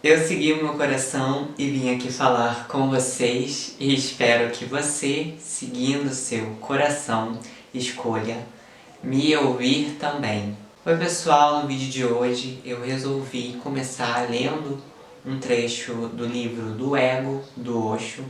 Eu segui o meu coração e vim aqui falar com vocês e espero que você, seguindo seu coração, escolha me ouvir também. Oi pessoal, no vídeo de hoje eu resolvi começar lendo um trecho do livro do Ego, do Osho.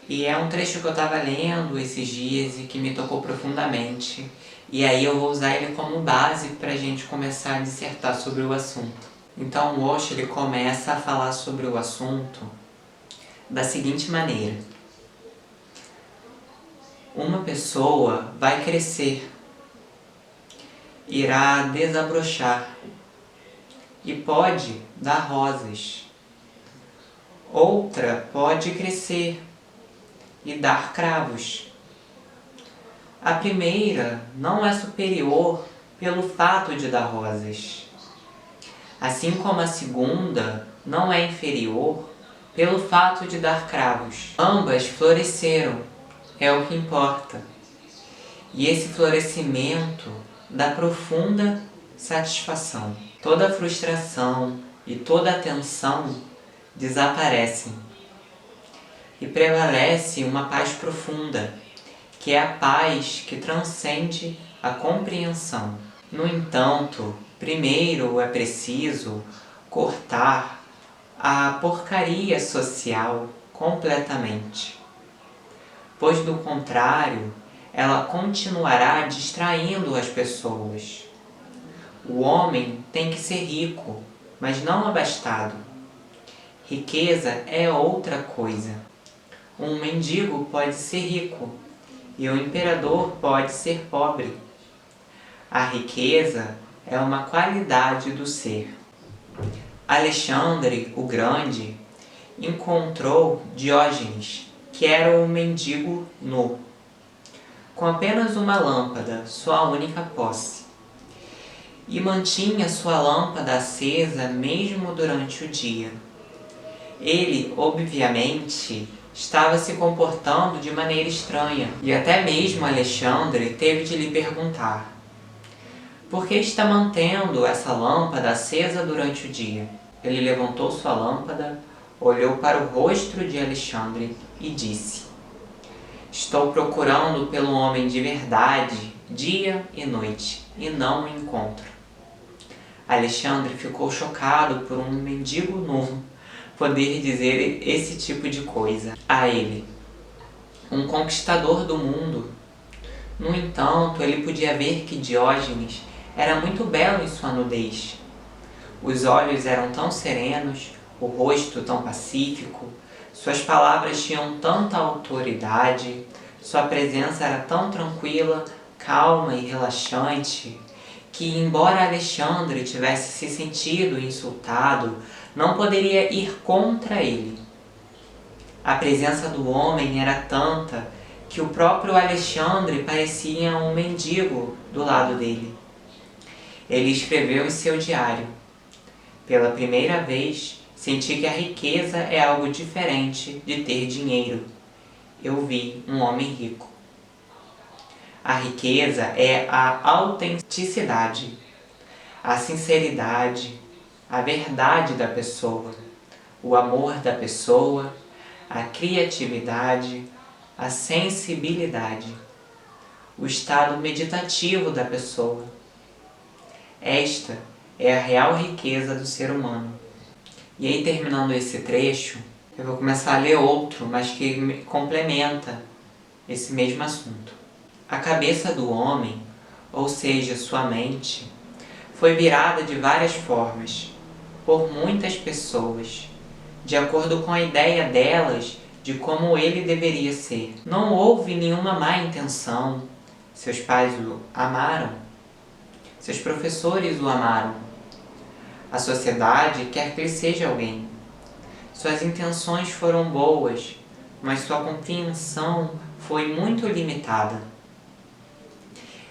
E é um trecho que eu estava lendo esses dias e que me tocou profundamente. E aí eu vou usar ele como base para a gente começar a dissertar sobre o assunto. Então o Osho ele começa a falar sobre o assunto da seguinte maneira. Uma pessoa vai crescer, irá desabrochar e pode dar rosas. Outra pode crescer e dar cravos. A primeira não é superior pelo fato de dar rosas, assim como a segunda não é inferior pelo fato de dar cravos. Ambas floresceram, é o que importa. E esse florescimento dá profunda satisfação. Toda a frustração e toda a tensão desaparecem. E prevalece uma paz profunda, que é a paz que transcende a compreensão. No entanto, primeiro é preciso cortar a porcaria social completamente, pois do contrário, ela continuará distraindo as pessoas. O homem tem que ser rico, mas não abastado. Riqueza é outra coisa. Um mendigo pode ser rico e o imperador pode ser pobre. A riqueza é uma qualidade do ser. Alexandre o Grande encontrou Diógenes, que era um mendigo nu, com apenas uma lâmpada, sua única posse, e mantinha sua lâmpada acesa mesmo durante o dia. Ele, obviamente, estava se comportando de maneira estranha, e até mesmo Alexandre teve de lhe perguntar: por que está mantendo essa lâmpada acesa durante o dia? Ele levantou sua lâmpada, olhou para o rosto de Alexandre e disse: estou procurando pelo homem de verdade, dia e noite, e não o encontro. Alexandre ficou chocado por um mendigo nu poder dizer esse tipo de coisa a ele, um conquistador do mundo. No entanto, ele podia ver que Diógenes era muito belo em sua nudez. Os olhos eram tão serenos, o rosto tão pacífico, suas palavras tinham tanta autoridade, sua presença era tão tranquila, calma e relaxante, que, embora Alexandre tivesse se sentido insultado, não poderia ir contra ele. A presença do homem era tanta que o próprio Alexandre parecia um mendigo do lado dele. Ele escreveu em seu diário: pela primeira vez, senti que a riqueza é algo diferente de ter dinheiro. Eu vi um homem rico. A riqueza é a autenticidade, a sinceridade, a verdade da pessoa, o amor da pessoa, a criatividade, a sensibilidade, o estado meditativo da pessoa. Esta é a real riqueza do ser humano. E aí, terminando esse trecho, eu vou começar a ler outro, mas que complementa esse mesmo assunto. A cabeça do homem, ou seja, sua mente, foi virada de várias formas, por muitas pessoas, de acordo com a ideia delas de como ele deveria ser. Não houve nenhuma má intenção. Seus pais o amaram. Seus professores o amaram. A sociedade quer que ele seja alguém. Suas intenções foram boas, mas sua compreensão foi muito limitada.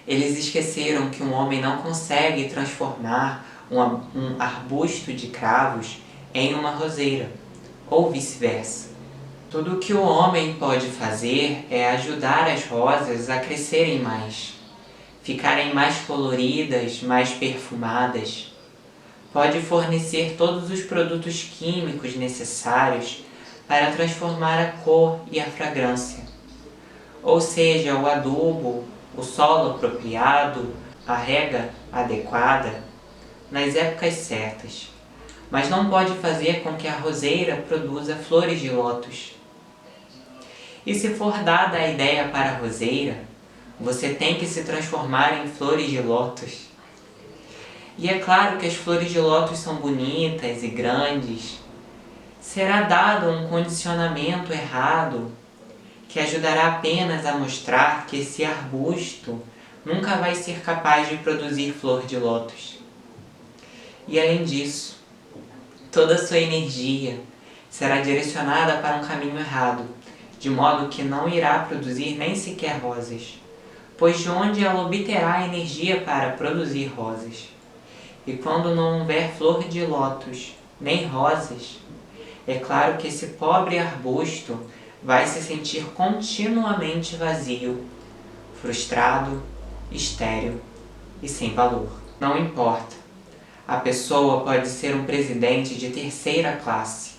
Eles esqueceram que um homem não consegue transformar um arbusto de cravos em uma roseira, ou vice-versa. Tudo o que o homem pode fazer é ajudar as rosas a crescerem mais, ficarem mais coloridas, mais perfumadas. pode fornecer todos os produtos químicos necessários para transformar a cor e a fragrância, ou seja, o adubo, o solo apropriado, a rega adequada, nas épocas certas, mas não pode fazer com que a roseira produza flores de lótus. E se for dada a ideia para a roseira, você tem que se transformar em flores de lótus. E é claro que as flores de lótus são bonitas e grandes. Será dado um condicionamento errado que ajudará apenas a mostrar que esse arbusto nunca vai ser capaz de produzir flor de lótus. E além disso, toda a sua energia será direcionada para um caminho errado, de modo que não irá produzir nem sequer rosas, pois de onde ela obterá energia para produzir rosas? E quando não houver flor de lótus, nem rosas, é claro que esse pobre arbusto vai se sentir continuamente vazio, frustrado, estéril e sem valor. Não importa. A pessoa pode ser um presidente de terceira classe,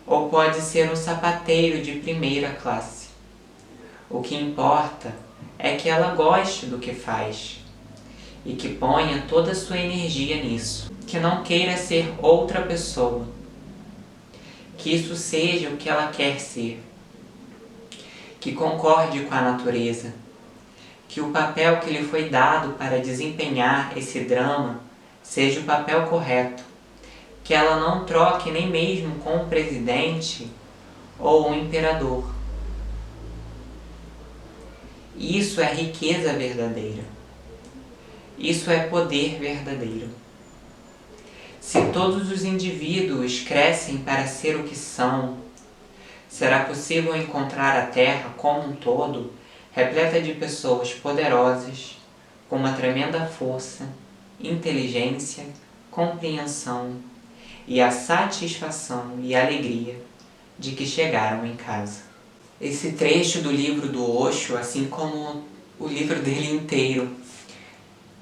ou pode ser um sapateiro de primeira classe. O que importa é que ela goste do que faz e que ponha toda a sua energia nisso, que não queira ser outra pessoa, que isso seja o que ela quer ser, que concorde com a natureza, que o papel que lhe foi dado para desempenhar esse drama seja o papel correto, que ela não troque nem mesmo com o presidente ou o imperador. Isso é riqueza verdadeira. Isso é poder verdadeiro. Se todos os indivíduos crescem para ser o que são, será possível encontrar a Terra como um todo repleta de pessoas poderosas, com uma tremenda força, inteligência, compreensão e a satisfação e alegria de que chegaram em casa. Esse trecho do livro do Osho, assim como o livro dele inteiro,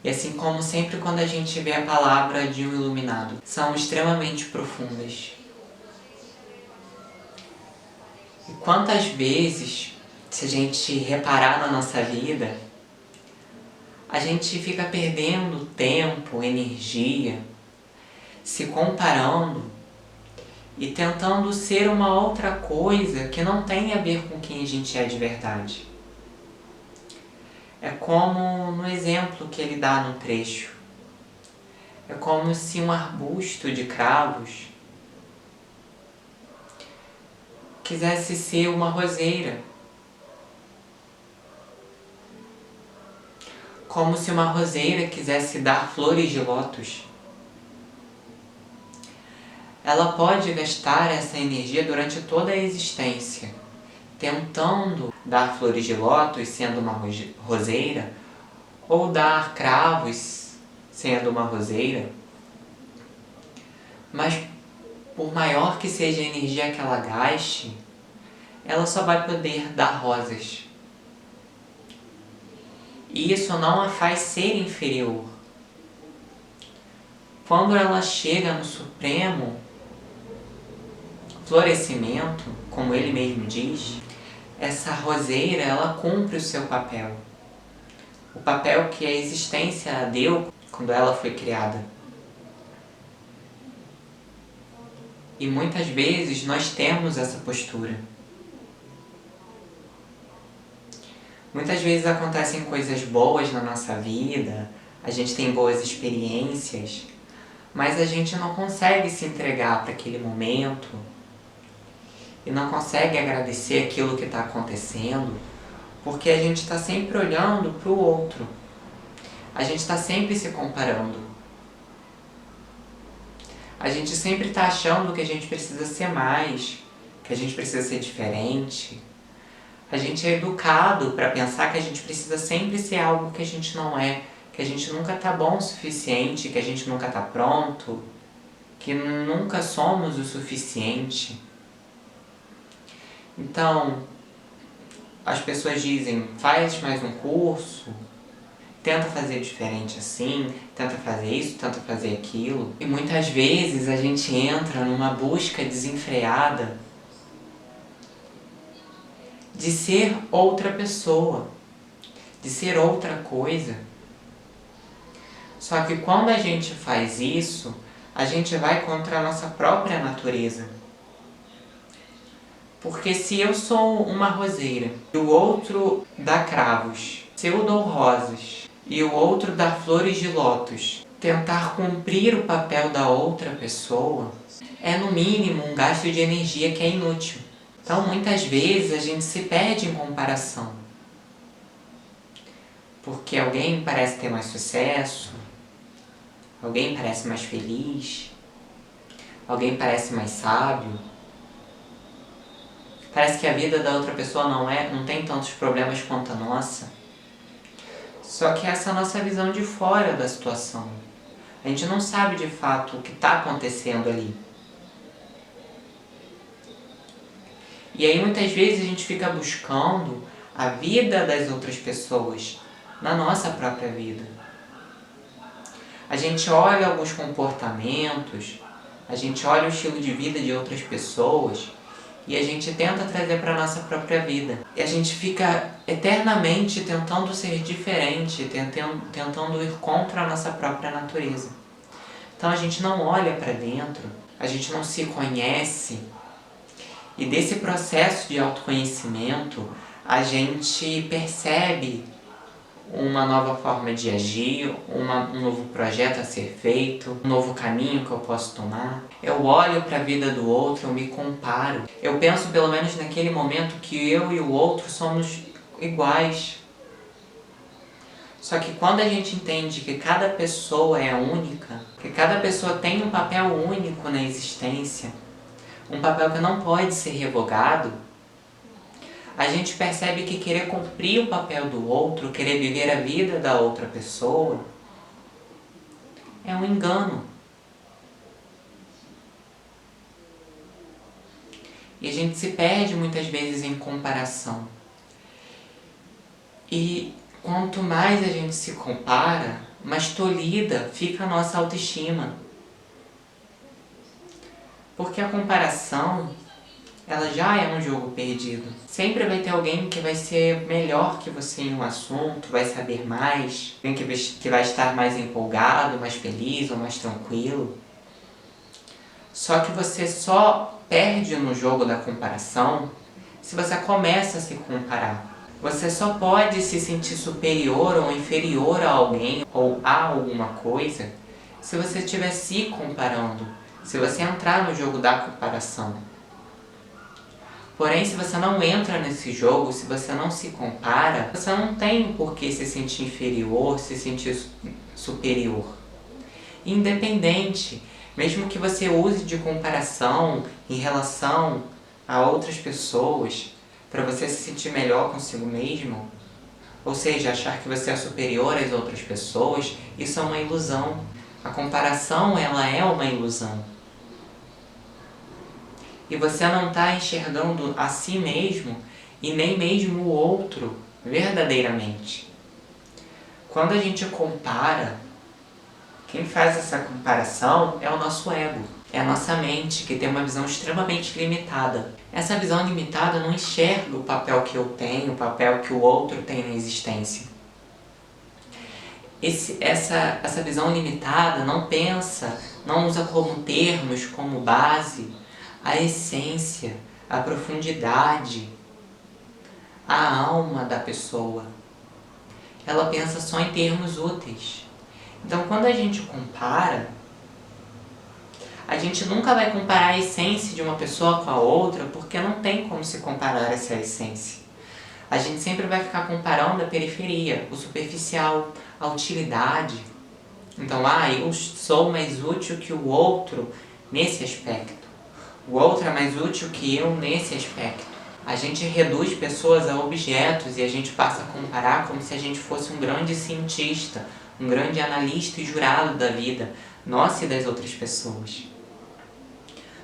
e assim como sempre quando a gente vê a palavra de um iluminado, são extremamente profundas. E quantas vezes, se a gente reparar na nossa vida, a gente fica perdendo tempo, energia, se comparando e tentando ser uma outra coisa que não tem a ver com quem a gente é de verdade. É como no exemplo que ele dá no trecho. É como se um arbusto de cravos quisesse ser uma roseira. Como se uma roseira quisesse dar flores de lótus. Ela pode gastar essa energia durante toda a existência, tentando dar flores de lótus sendo uma roseira, ou dar cravos sendo uma roseira. Mas por maior que seja a energia que ela gaste, ela só vai poder dar rosas. E isso não a faz ser inferior. Quando ela chega no supremo florescimento, como ele mesmo diz, essa roseira, ela cumpre o seu papel. O papel que a existência deu quando ela foi criada. E muitas vezes nós temos essa postura. Muitas vezes acontecem coisas boas na nossa vida, a gente tem boas experiências, mas a gente não consegue se entregar para aquele momento e não consegue agradecer aquilo que está acontecendo, porque a gente está sempre olhando para o outro. A gente está sempre se comparando. A gente sempre está achando que a gente precisa ser mais, que a gente precisa ser diferente. A gente é educado para pensar que a gente precisa sempre ser algo que a gente não é, que a gente nunca está bom o suficiente, que a gente nunca está pronto, que nunca somos o suficiente. Então, as pessoas dizem, faz mais um curso, tenta fazer diferente assim, tenta fazer isso, tenta fazer aquilo. E muitas vezes a gente entra numa busca desenfreada de ser outra pessoa, de ser outra coisa. Só que quando a gente faz isso, a gente vai contra a nossa própria natureza. Porque se eu sou uma roseira e o outro dá cravos, se eu dou rosas e o outro dá flores de lótus, tentar cumprir o papel da outra pessoa é no mínimo um gasto de energia que é inútil. Então muitas vezes a gente se perde em comparação. Porque alguém parece ter mais sucesso, alguém parece mais feliz, alguém parece mais sábio. Parece que a vida da outra pessoa não tem tantos problemas quanto a nossa. Só que essa é a nossa visão de fora da situação. A gente não sabe de fato o que está acontecendo ali. E aí muitas vezes a gente fica buscando a vida das outras pessoas na nossa própria vida. A gente olha alguns comportamentos, a gente olha o estilo de vida de outras pessoas e a gente tenta trazer para a nossa própria vida. E a gente fica eternamente tentando ser diferente, tentando ir contra a nossa própria natureza. Então a gente não olha para dentro, a gente não se conhece. E desse processo de autoconhecimento, a gente percebe uma nova forma de agir, um novo projeto a ser feito, um novo caminho que eu posso tomar. Eu olho para a vida do outro, eu me comparo. Eu penso, pelo menos naquele momento, que eu e o outro somos iguais. Só que quando a gente entende que cada pessoa é única, que cada pessoa tem um papel único na existência, um papel que não pode ser revogado, a gente percebe que querer cumprir o papel do outro, querer viver a vida da outra pessoa, é um engano. E a gente se perde muitas vezes em comparação. E quanto mais a gente se compara, mais tolhida fica a nossa autoestima. Porque a comparação, ela já é um jogo perdido. Sempre vai ter alguém que vai ser melhor que você em um assunto, vai saber mais, alguém que vai estar mais empolgado, mais feliz ou mais tranquilo. Só que você só perde no jogo da comparação se você começa a se comparar. Você só pode se sentir superior ou inferior a alguém ou a alguma coisa se você estiver se comparando, se você entrar no jogo da comparação. Porém, se você não entra nesse jogo, se você não se compara, você não tem por que se sentir inferior, se sentir superior. Independente, mesmo que você use de comparação em relação a outras pessoas, para você se sentir melhor consigo mesmo, ou seja, achar que você é superior às outras pessoas, isso é uma ilusão. A comparação, ela é uma ilusão. E você não está enxergando a si mesmo e nem mesmo o outro verdadeiramente. Quando a gente compara, quem faz essa comparação é o nosso ego. É a nossa mente, que tem uma visão extremamente limitada. Essa visão limitada não enxerga o papel que eu tenho, o papel que o outro tem na existência. Essa visão limitada não pensa, não usa como termos, como base, a essência, a profundidade, a alma da pessoa. Ela pensa só em termos úteis. Então, quando a gente compara, a gente nunca vai comparar a essência de uma pessoa com a outra, porque não tem como se comparar essa essência. A gente sempre vai ficar comparando a periferia, o superficial, a utilidade. Então, eu sou mais útil que o outro nesse aspecto. O outro é mais útil que eu nesse aspecto. A gente reduz pessoas a objetos e a gente passa a comparar como se a gente fosse um grande cientista, um grande analista e jurado da vida, nossa e das outras pessoas.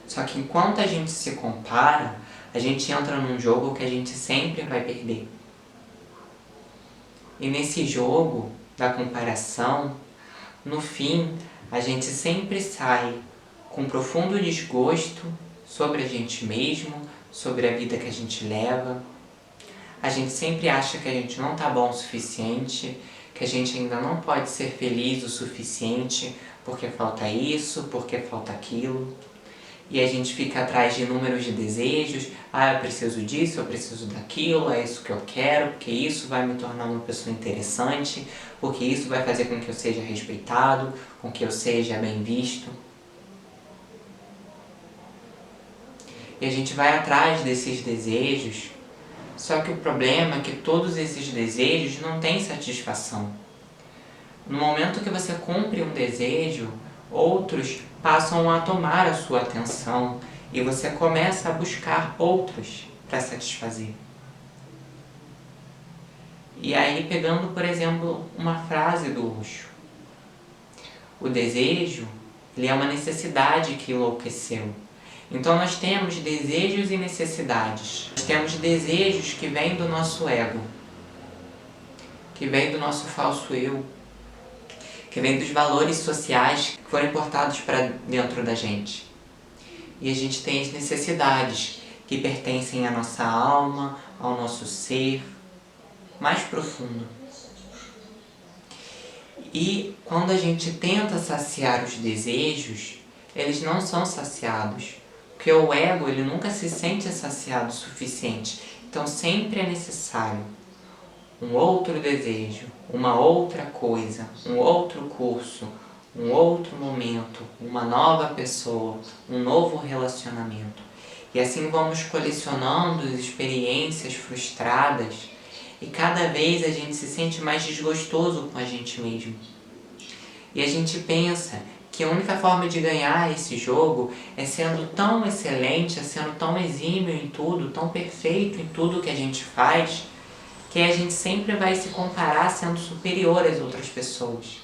Só que enquanto a gente se compara, a gente entra num jogo que a gente sempre vai perder. E nesse jogo da comparação, no fim, a gente sempre sai com profundo desgosto sobre a gente mesmo, sobre a vida que a gente leva. A gente sempre acha que a gente não tá bom o suficiente, que a gente ainda não pode ser feliz o suficiente porque falta isso, porque falta aquilo. E a gente fica atrás de inúmeros de desejos. Ah, eu preciso disso, eu preciso daquilo, é isso que eu quero, porque isso vai me tornar uma pessoa interessante, porque isso vai fazer com que eu seja respeitado, com que eu seja bem visto. E a gente vai atrás desses desejos, só que o problema é que todos esses desejos não têm satisfação. No momento que você cumpre um desejo, outros passam a tomar a sua atenção e você começa a buscar outros para satisfazer. E aí, pegando, por exemplo, uma frase do Osho: o desejo, ele é uma necessidade que enlouqueceu. Então nós temos desejos e necessidades. Nós temos desejos que vêm do nosso ego, que vêm do nosso falso eu, que vêm dos valores sociais que foram importados para dentro da gente. E a gente tem as necessidades que pertencem à nossa alma, ao nosso ser mais profundo. E quando a gente tenta saciar os desejos, eles não são saciados, porque o ego ele nunca se sente saciado o suficiente. Então sempre é necessário um outro desejo, uma outra coisa, um outro curso, um outro momento, uma nova pessoa, um novo relacionamento. E assim vamos colecionando experiências frustradas e cada vez a gente se sente mais desgostoso com a gente mesmo. E a gente pensa que a única forma de ganhar esse jogo é sendo tão excelente, é sendo tão exímio em tudo, tão perfeito em tudo que a gente faz, que a gente sempre vai se comparar sendo superior às outras pessoas.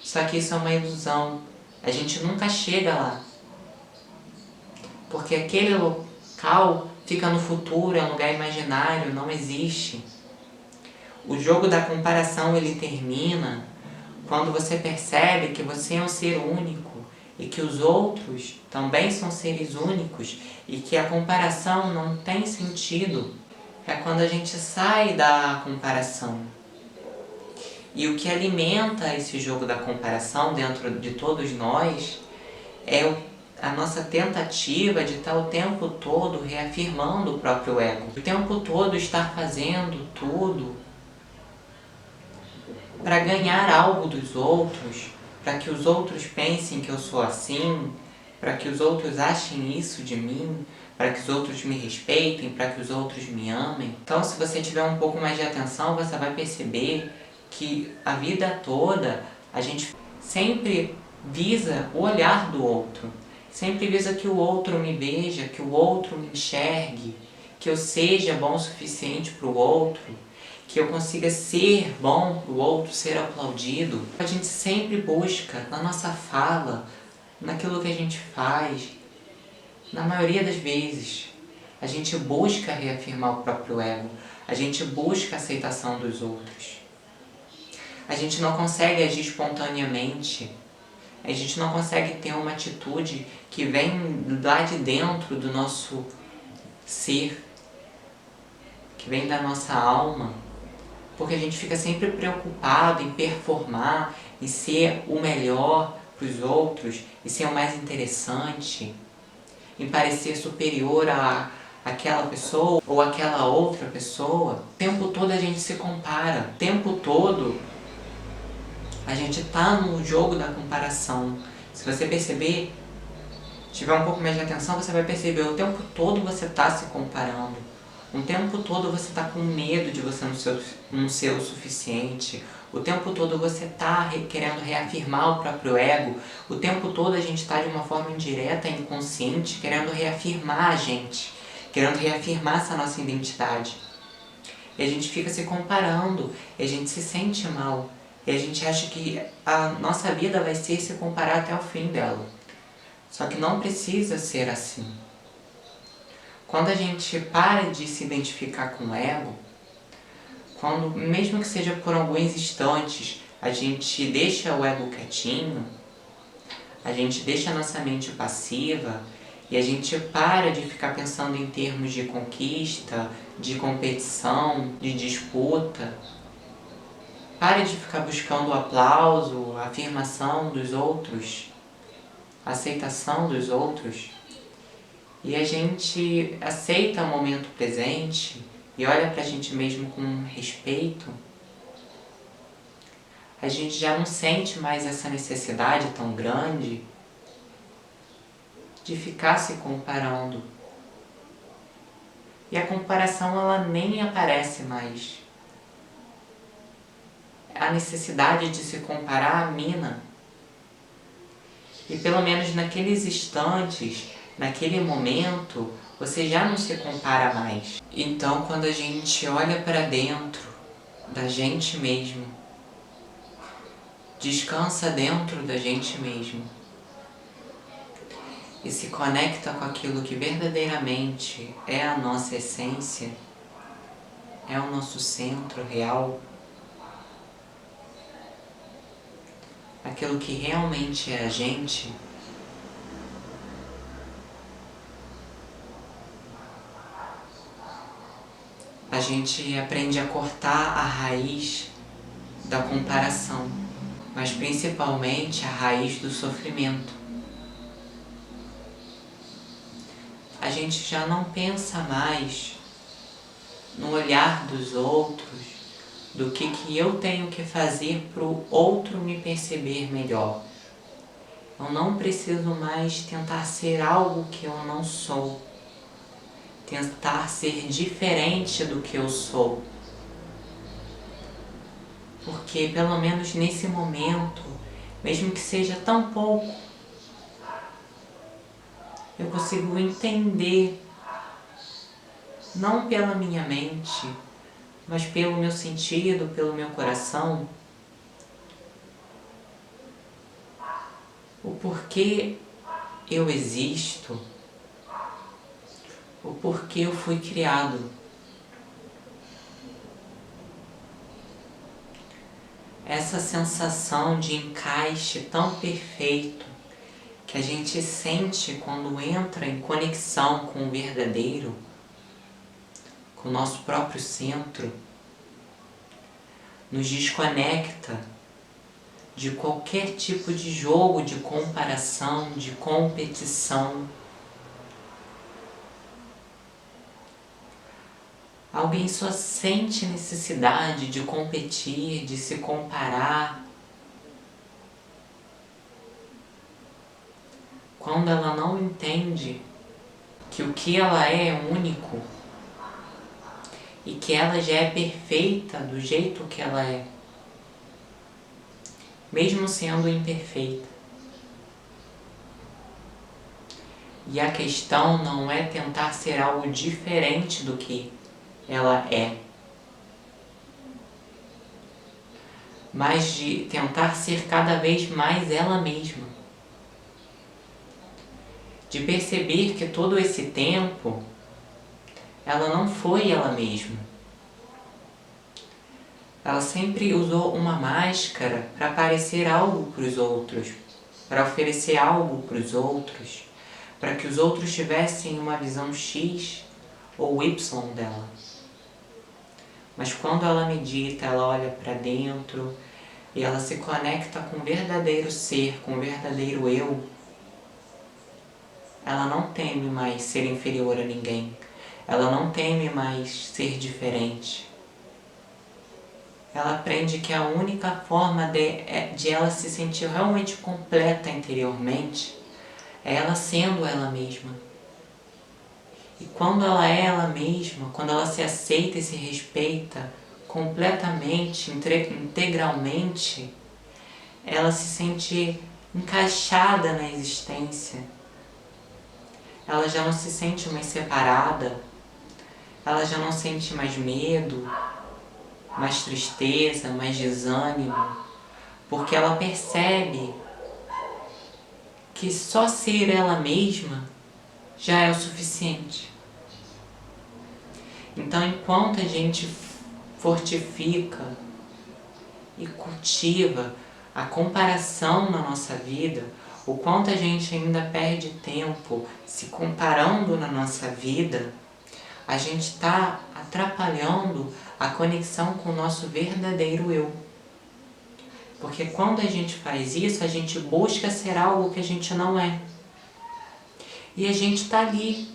Só que isso é uma ilusão. A gente nunca chega lá. Porque aquele local fica no futuro, é um lugar imaginário, não existe. O jogo da comparação ele termina quando você percebe que você é um ser único e que os outros também são seres únicos e que a comparação não tem sentido. É quando a gente sai da comparação. E o que alimenta esse jogo da comparação dentro de todos nós é a nossa tentativa de estar o tempo todo reafirmando o próprio ego. O tempo todo estar fazendo tudo para ganhar algo dos outros, para que os outros pensem que eu sou assim, para que os outros achem isso de mim, para que os outros me respeitem, para que os outros me amem. Então, se você tiver um pouco mais de atenção, você vai perceber que a vida toda a gente sempre visa o olhar do outro, sempre visa que o outro me veja, que o outro me enxergue, que eu seja bom o suficiente para o outro, que eu consiga ser bom para o outro, ser aplaudido. A gente sempre busca na nossa fala, naquilo que a gente faz, na maioria das vezes, a gente busca reafirmar o próprio ego, a gente busca a aceitação dos outros. A gente não consegue agir espontaneamente, a gente não consegue ter uma atitude que vem lá de dentro do nosso ser, que vem da nossa alma, porque a gente fica sempre preocupado em performar, em ser o melhor para os outros, em ser o mais interessante, em parecer superior a aquela pessoa ou aquela outra pessoa. O tempo todo a gente se compara, o tempo todo a gente está no jogo da comparação. Se você perceber, tiver um pouco mais de atenção, você vai perceber o tempo todo você está se comparando. O tempo todo você está com medo de você não ser o suficiente. O tempo todo você está querendo reafirmar o próprio ego. O tempo todo a gente está de uma forma indireta, inconsciente, querendo reafirmar a gente. Querendo reafirmar essa nossa identidade. E a gente fica se comparando. E a gente se sente mal. E a gente acha que a nossa vida vai ser se comparar até o fim dela. Só que não precisa ser assim. Quando a gente para de se identificar com o ego, quando, mesmo que seja por alguns instantes, a gente deixa o ego quietinho, a gente deixa a nossa mente passiva e a gente para de ficar pensando em termos de conquista, de competição, de disputa. Para de ficar buscando o aplauso, a afirmação dos outros, a aceitação dos outros. E a gente aceita o momento presente e olha pra gente mesmo com respeito. A gente já não sente mais essa necessidade tão grande de ficar se comparando. E a comparação ela nem aparece mais. A necessidade de se comparar mina. E pelo menos naqueles instantes, naquele momento, você já não se compara mais. Então quando a gente olha para dentro da gente mesmo, descansa dentro da gente mesmo e se conecta com aquilo que verdadeiramente é a nossa essência, é o nosso centro real, aquilo que realmente é a gente, a gente aprende a cortar a raiz da comparação, mas principalmente a raiz do sofrimento. A gente já não pensa mais no olhar dos outros, do que eu tenho que fazer para o outro me perceber melhor. Eu não preciso mais tentar ser algo que eu não sou, tentar ser diferente do que eu sou. Porque pelo menos nesse momento, mesmo que seja tão pouco, eu consigo entender, não pela minha mente, mas pelo meu sentido, pelo meu coração, o porquê eu existo, o porquê eu fui criado. Essa sensação de encaixe tão perfeito que a gente sente quando entra em conexão com o verdadeiro, com o nosso próprio centro, nos desconecta de qualquer tipo de jogo, de comparação, de competição. Alguém só sente necessidade de competir, de se comparar, quando ela não entende que o que ela é único e que ela já é perfeita do jeito que ela é, mesmo sendo imperfeita. E a questão não é tentar ser algo diferente do que ela é, mas de tentar ser cada vez mais ela mesma. De perceber que todo esse tempo ela não foi ela mesma. Ela sempre usou uma máscara para parecer algo para os outros, para oferecer algo para os outros, para que os outros tivessem uma visão X ou Y dela. Mas quando ela medita, ela olha para dentro e ela se conecta com o verdadeiro ser, com o verdadeiro eu, ela não teme mais ser inferior a ninguém. Ela não teme mais ser diferente. Ela aprende que a única forma de ela se sentir realmente completa interiormente é ela sendo ela mesma. E quando ela é ela mesma, quando ela se aceita e se respeita completamente, integralmente, ela se sente encaixada na existência. Ela já não se sente mais separada, ela já não sente mais medo, mais tristeza, mais desânimo, porque ela percebe que só ser ela mesma já é o suficiente. Então, enquanto a gente fortifica e cultiva a comparação na nossa vida, o quanto a gente ainda perde tempo se comparando na nossa vida, a gente está atrapalhando a conexão com o nosso verdadeiro eu. Porque quando a gente faz isso, a gente busca ser algo que a gente não é. E a gente está ali,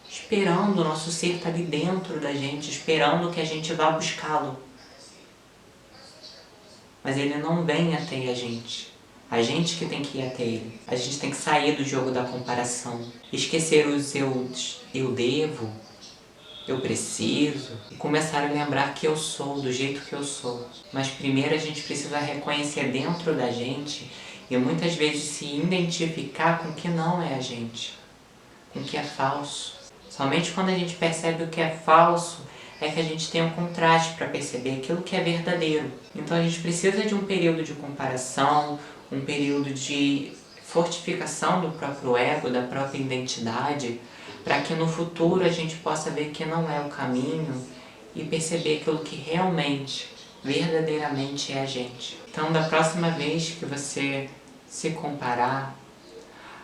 esperando, o nosso ser está ali dentro da gente, esperando que a gente vá buscá-lo. Mas ele não vem até a gente que tem que ir até ele. A gente tem que sair do jogo da comparação, esquecer os eu devo, eu preciso, e começar a lembrar que eu sou, do jeito que eu sou. Mas primeiro a gente precisa reconhecer dentro da gente e muitas vezes se identificar com o que não é a gente, com o que é falso. Somente quando a gente percebe o que é falso é que a gente tem um contraste para perceber aquilo que é verdadeiro. Então a gente precisa de um período de comparação, um período de fortificação do próprio ego, da própria identidade, para que no futuro a gente possa ver que não é o caminho e perceber aquilo que realmente, verdadeiramente é a gente. Então da próxima vez que você se comparar,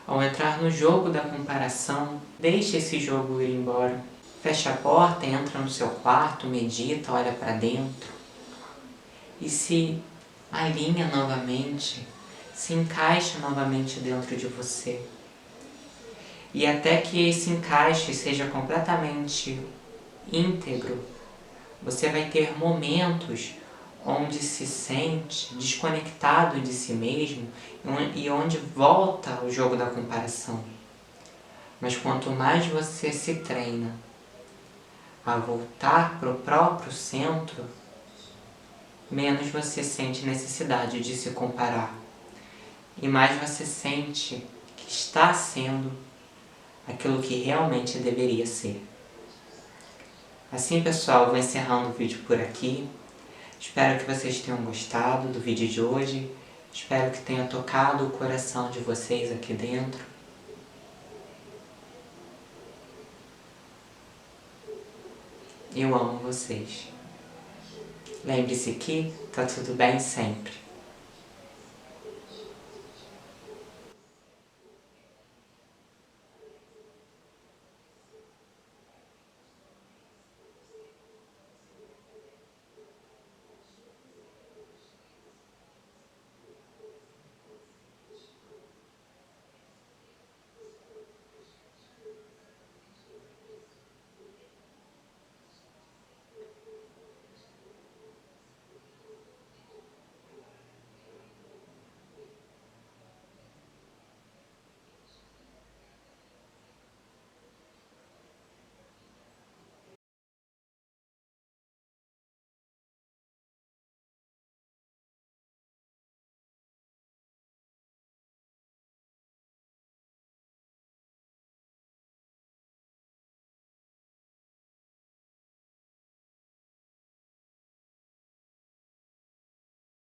ao entrar no jogo da comparação, deixe esse jogo ir embora. Fecha a porta, entra no seu quarto, medita, olha para dentro e se alinha novamente, se encaixa novamente dentro de você. E até que esse encaixe seja completamente íntegro, você vai ter momentos onde se sente desconectado de si mesmo e onde volta o jogo da comparação. Mas quanto mais você se treina a voltar para o próprio centro, menos você sente necessidade de se comparar. E mais você sente que está sendo aquilo que realmente deveria ser. Assim, pessoal, vou encerrando o vídeo por aqui. Espero que vocês tenham gostado do vídeo de hoje. Espero que tenha tocado o coração de vocês aqui dentro. Eu amo vocês. Lembre-se que tá tudo bem sempre.